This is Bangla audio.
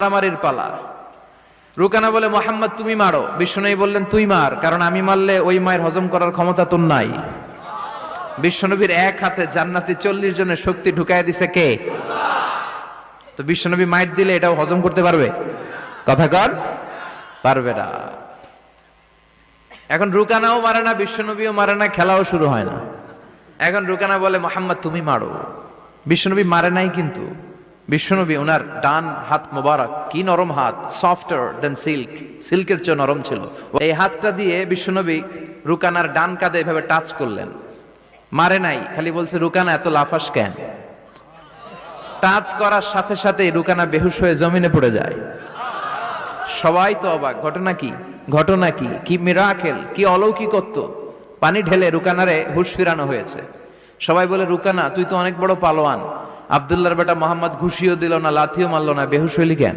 মারামারির পালা। রুকানা বলে, মোহাম্মদ তুমি মারো। বিশ্বনবী বললেন, তুই মার, কারণ আমি মারলে ওই মায়ের হজম করার ক্ষমতা তোর নাই। বিশ্বনবীর এক হাতে জান্নাতি 40 জনের শক্তি ঢুকায় দিছে কে? তো বিশ্বনবী মাইট দিলে এটাও হজম করতে পারবে? কথা কর, পারবে না। এখন রুকানাও মারে না, বিশ্বনবীও মারে না, খেলাও শুরু হয় না। এখন রুকানা বলে, মোহাম্মদ তুমি মারো। বিশ্বনবী মারে নাই, কিন্তু বিশ্বনবী ওনার ডান হাত মোবারক, কি নরম হাত, সফটার দেন সিল্ক, সিল্কের চেয়ে নরম ছিল। এই হাতটা দিয়ে বিশ্বনবী রুকানার ডান কাঁধে এভাবে টাচ করলেন। মারে নাই, খালি বলছে, রুকানা এত লাফাস কেন? টাচ করার সাথে সাথে রুকানা বেহুশ হয়ে জমিনে পড়ে যায়। সবাই তো অবাক, ঘটনা কি? ঘটনা কি? কি মিরাকেল, কি অলৌকিকত্ব! পানি ঢেলে রুকানারে হুঁশ ফিরানো হয়েছে। সবাই বলে, রুকানা তুই তো অনেক বড় পালোয়ান, আব্দুল্লাহর বেটা মোহাম্মদ ঘুষিও দিল না, লাথিও মারলো না, বেহুশ হইলি কেন?